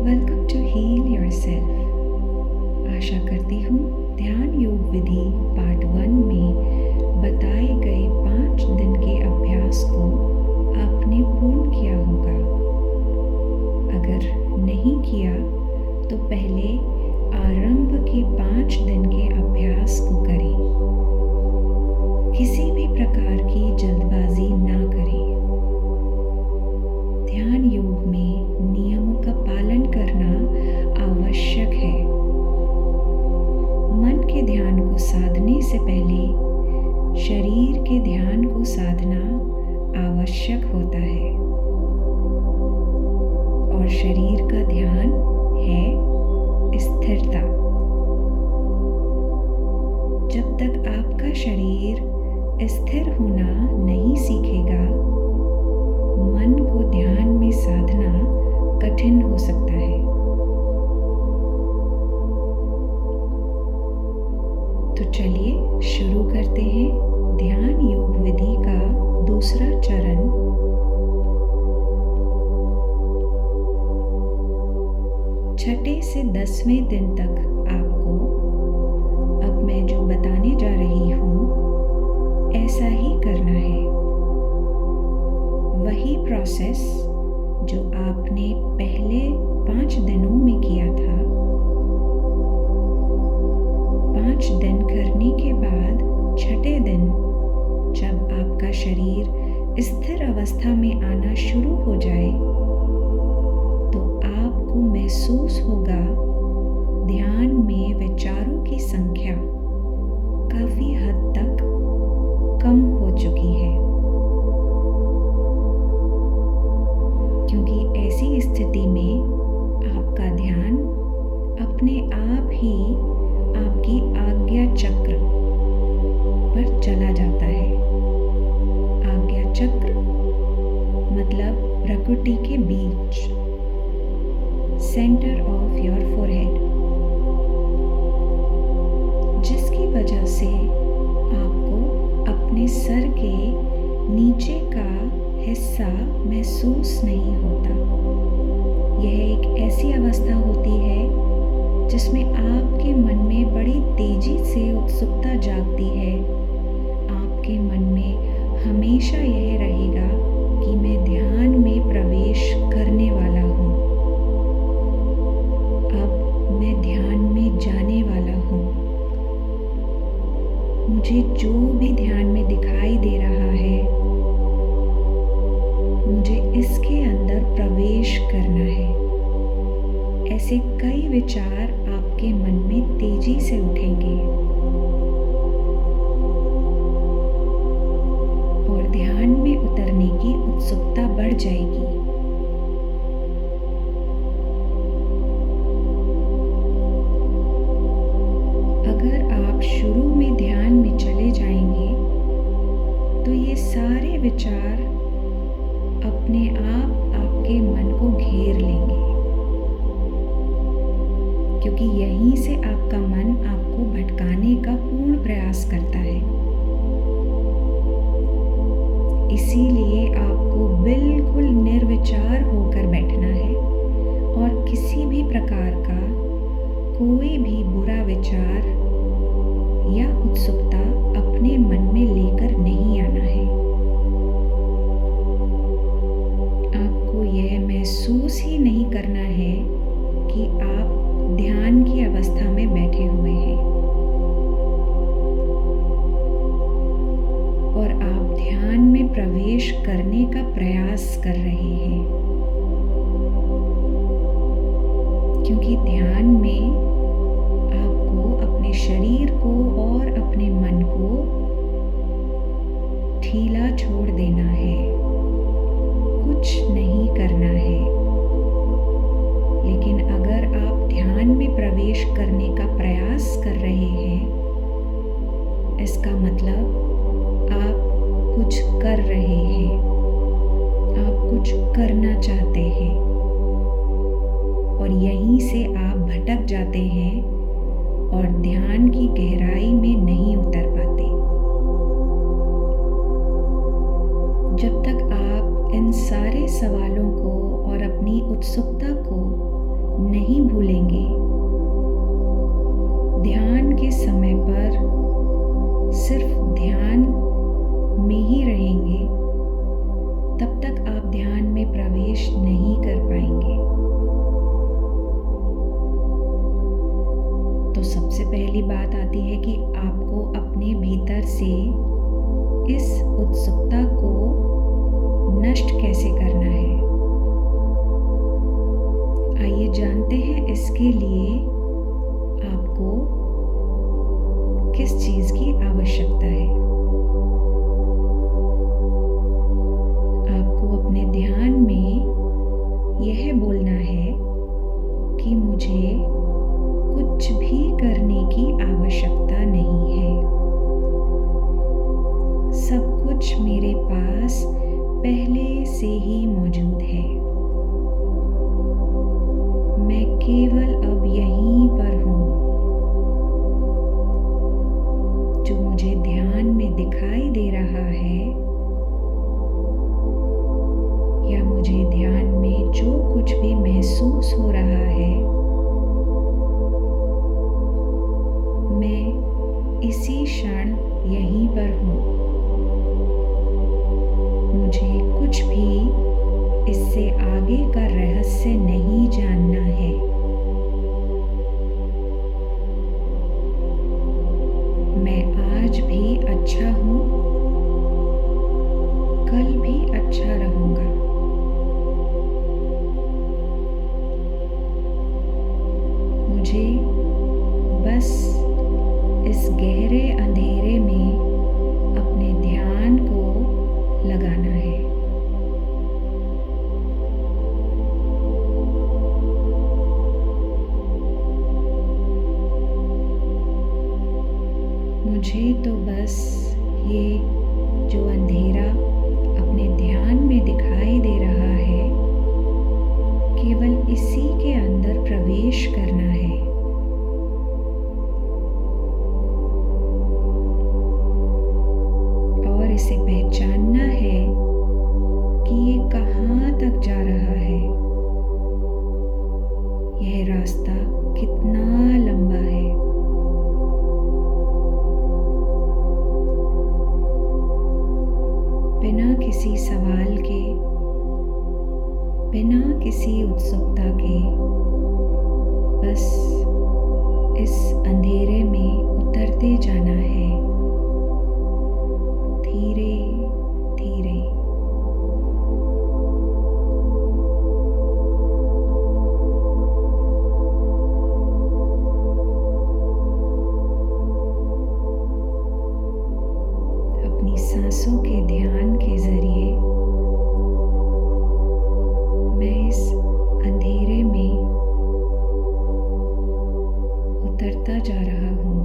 Welcome to heal yourself. आशा करती हूँ ध्यान योग विधि पार्ट 1 में बताए गए 5 दिन के अभ्यास को आपने पूर्ण किया होगा। अगर नहीं किया तो पहले आरंभ के 5 दिन के अभ्यास को करें। किसी भी प्रकार की जल्दबाजी ना करें। ध्यान योग में नियमों का पालन करना आवश्यक है। मन के ध्यान को साधने से पहले शरीर के ध्यान को साधना आवश्यक होता है, और शरीर का ध्यान है स्थिरता। जब तक आपका शरीर स्थिर होना नहीं सीखेगा, मन को ध्यान में साधना कठिन हो सकता है। तो चलिए शुरू करते हैं ध्यान योग विधि का दूसरा चरण। छठे से 10वें दिन तक आपको अब मैं जो बताने जा रही हूँ ऐसा ही करना है। वही प्रोसेस जो आपने पहले 5 दिनों में किया था। 5 दिन करने के बाद छठे दिन जब आपका शरीर स्थिर अवस्था में आना शुरू हो जाए तो आपको महसूस होगा ध्यान में विचारों की संख्या काफी हद तक कम हो चुकी है, क्योंकि ऐसी स्थिति में आपका ध्यान अपने आप ही आपकी आज्ञा चक्र पर चला जाता है। आज्ञा चक्र मतलब प्रकृति के बीच, सेंटर ऑफ योर फोरहेड, जिसकी वजह से आपको अपने सर के नीचे का हिस्सा महसूस नहीं होता। यह एक ऐसी अवस्था होती है जिसमें आपके मन में बड़ी तेजी से उत्सुकता जागती है। आपके मन में हमेशा यह रहेगा कि मैं ध्यान में प्रवेश करने वाला हूँ। अब मैं ध्यान में जाने वाला हूँ। मुझे जो भी ध्यान में दिखाई दे रहा है, मुझे इसके अंदर प्रवेश करना है। ऐसे कई विचार आपके मन में तेजी से उठेंगे और ध्यान में उतरने की उत्सुकता बढ़ जाएगी। अगर आप शुरू में ध्यान में चले जाएंगे तो ये सारे विचार अपने आप आपके मन को घेर लेंगे, क्योंकि यहीं से आपका मन आपको भटकाने का पूर्ण प्रयास करता है। इसीलिए आपको बिल्कुल निर्विचार होकर बैठना है और किसी भी प्रकार का कोई भी बुरा विचार या उत्सुकता अपने मन में लेकर नहीं आना है। आपको यह महसूस ही नहीं करना है कि आप ध्यान की अवस्था में बैठे हुए हैं और आप ध्यान में प्रवेश करने का प्रयास कर रहे हैं, क्योंकि ध्यान में आपको अपने शरीर को और अपने मन को ढीला छोड़ देना है, कुछ नहीं करना है। लेकिन अगर आप ध्यान में प्रवेश करने का प्रयास कर रहे हैं, इसका मतलब आप कुछ कर रहे हैं, आप कुछ करना चाहते हैं, और यहीं से आप भटक जाते हैं और ध्यान की गहराई में नहीं उतर पाते। जब तक आप इन सारे सवालों को और अपनी उत्सुकता को नहीं भूलेंगे, ध्यान के समय पर सिर्फ ध्यान में ही रहेंगे, तब तक आप ध्यान में प्रवेश नहीं कर पाएंगे। तो सबसे पहली बात आती है कि आपको अपने भीतर से इस उत्सुकता को नष्ट कैसे करना है। आइए जानते हैं इसके लिए आपको किस चीज़ की आवश्यकता है। आपको अपने ध्यान में यह बोलना है कि मुझे कुछ भी करने की आवश्यकता नहीं है। सब कुछ मेरे पास पहले से ही मौजूद है। मैं केवल अब यहीं पर हूँ। जो मुझे ध्यान में दिखाई दे रहा है या मुझे ध्यान में जो कुछ भी महसूस हो रहा है, मैं इसी क्षण यहीं पर हूँ। मुझे कुछ भी इससे आगे का रहस्य नहीं जानना है। मैं आज भी अच्छा हूँ, कल भी अच्छा रहूँगा। मुझे बस इस गहरे अंधेरे में अपने ध्यान को लगाना है। मुझे तो बस ये जो अंधेरा अपने ध्यान में दिखाई दे रहा है, केवल इसी के अंदर प्रवेश करना है। और इसे पहचानना है कि ये कहाँ तक जा रहा है। यह रास्ता कितना लंबा है। बिना किसी सवाल के, बिना किसी उत्सुकता के, बस इस अंधेरे में उतरते जाना है, धीरे धीरे। अपनी सांसों के ध्यान के जरिए मैं इस अंधेरे में उतरता जा रहा हूँ।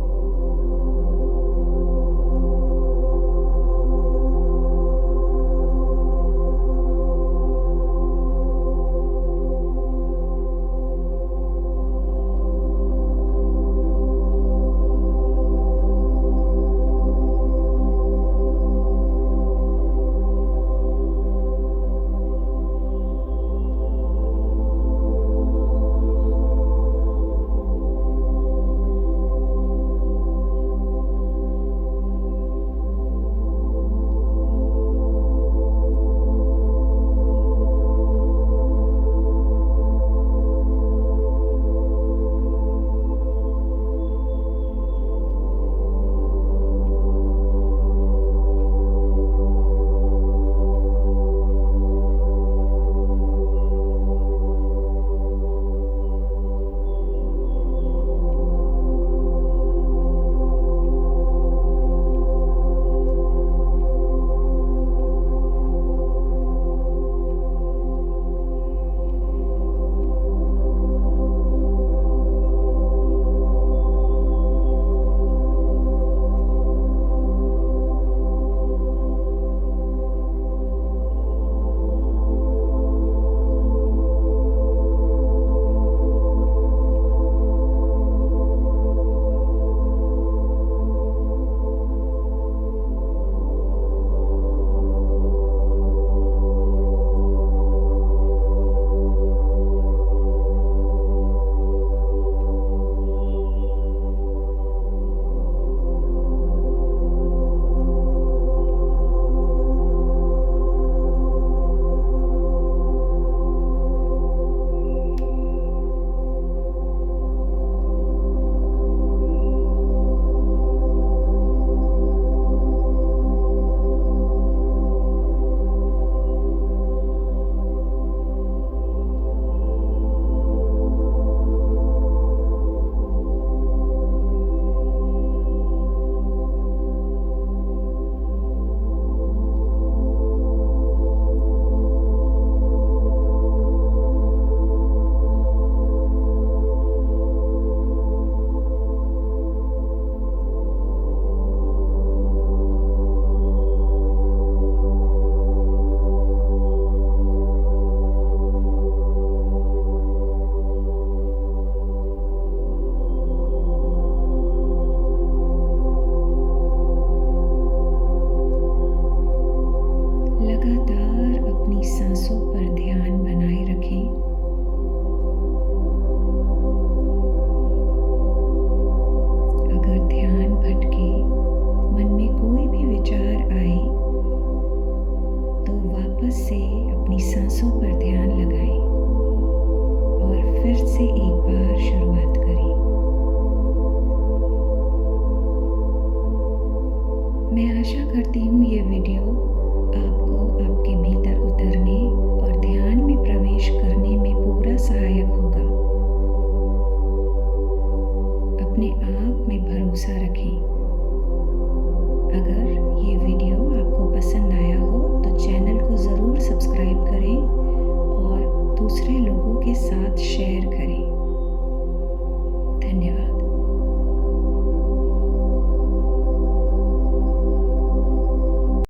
से एक बार शुरुआत करें। मैं आशा करती हूँ ये वीडियो आपको आपके भीतर उतरने और ध्यान में प्रवेश करने में पूरा सहायक होगा। अपने आप में भरोसा रखें। अगर ये वीडियो आपको पसंद आया हो तो चैनल को ज़रूर सब्सक्राइब करें और दूसरे लोगों के साथ शेयर करें।